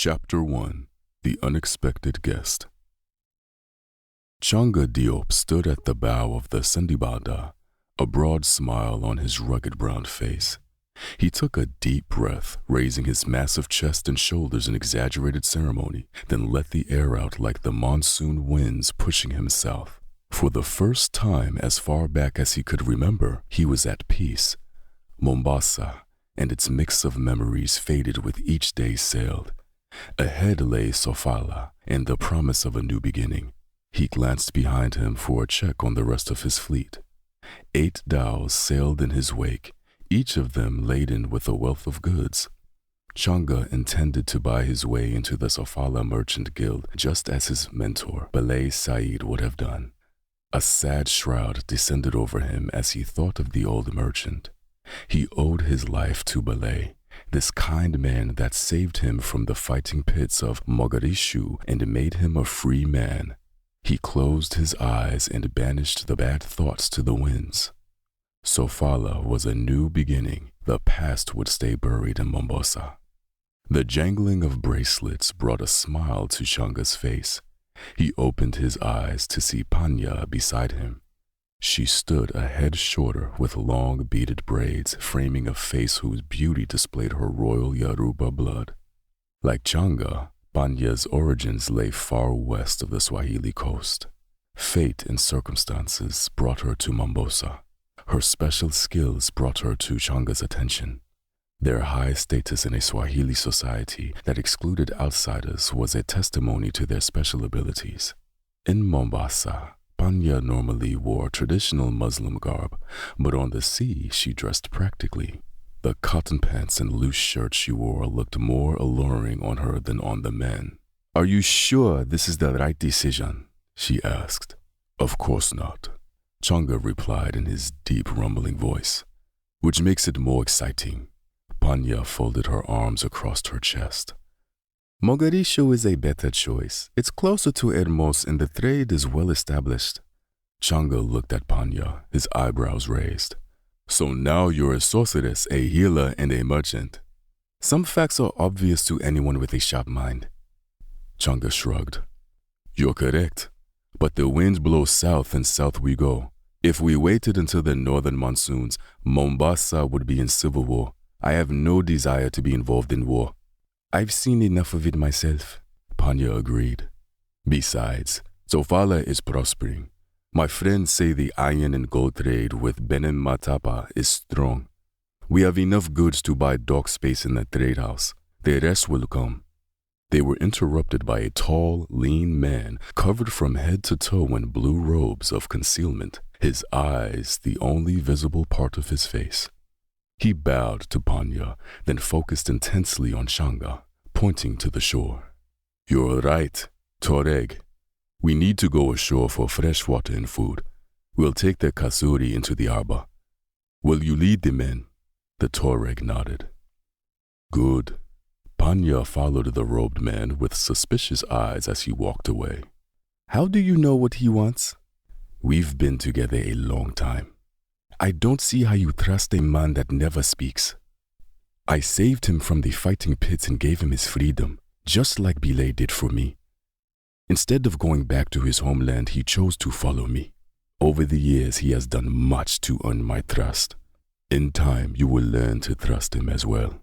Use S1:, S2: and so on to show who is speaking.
S1: Chapter 1 The Unexpected Guest. Changa Diop stood at the bow of the Sendibada, a broad smile on his rugged brown face. He took a deep breath, raising his massive chest and shoulders in exaggerated ceremony, then let the air out like the monsoon winds pushing him south. For the first time as far back as he could remember, he was at peace. Mombasa and its mix of memories faded with each day sailed. Ahead lay Sofala and the promise of a new beginning. He glanced behind him for a check on the rest of his fleet. 8 dhows sailed in his wake, each of them laden with a wealth of goods. Changa intended to buy his way into the Sofala Merchant Guild just as his mentor, Balay Said, would have done. A sad shroud descended over him as he thought of the old merchant. He owed his life to Balay, this kind man that saved him from the fighting pits of Mogadishu and made him a free man. He closed his eyes and banished the bad thoughts to the winds. Sofala was a new beginning. The past would stay buried in Mombasa. The jangling of bracelets brought a smile to Changa's face. He opened his eyes to see Panya beside him. She stood a head shorter with long beaded braids framing a face whose beauty displayed her royal Yoruba blood. Like Changa, Panya's origins lay far west of the Swahili coast. Fate and circumstances brought her to Mombasa. Her special skills brought her to Changa's attention. Their high status in a Swahili society that excluded outsiders was a testimony to their special abilities. In Mombasa, Panya normally wore traditional Muslim garb, but on the sea she dressed practically. The cotton pants and loose shirt she wore looked more alluring on her than on the men. "Are you sure this is the right decision?" she asked. "Of course not," Changa replied in his deep rumbling voice. "Which makes it more exciting." Panya folded her arms across her chest. "Mogadishu is a better choice. It's closer to Hermos and the trade is well established." Changa looked at Panya, his eyebrows raised. "So now you're a sorceress, a healer, and a merchant." "Some facts are obvious to anyone with a sharp mind." Changa shrugged. "You're correct, but the winds blow south and south we go. If we waited until the northern monsoons, Mombasa would be in civil war. I have no desire to be involved in war." "I've seen enough of it myself," Panya agreed. "Besides, Sofala is prospering. My friends say the iron and gold trade with Benin Matapa is strong. We have enough goods to buy dock space in the trade house. The rest will come." They were interrupted by a tall, lean man covered from head to toe in blue robes of concealment, his eyes the only visible part of his face. He bowed to Panya, then focused intensely on Changa, pointing to the shore. "You're right, Tuareg. We need to go ashore for fresh water and food. We'll take the Kasuri into the arbor. Will you lead the men?" The Tuareg nodded. "Good." Panya followed the robed man with suspicious eyes as he walked away. "How do you know what he wants?" "We've been together a long time." "I don't see how you trust a man that never speaks." "I saved him from the fighting pits and gave him his freedom, just like Belay did for me. Instead of going back to his homeland, he chose to follow me. Over the years, he has done much to earn my trust. In time, you will learn to trust him as well."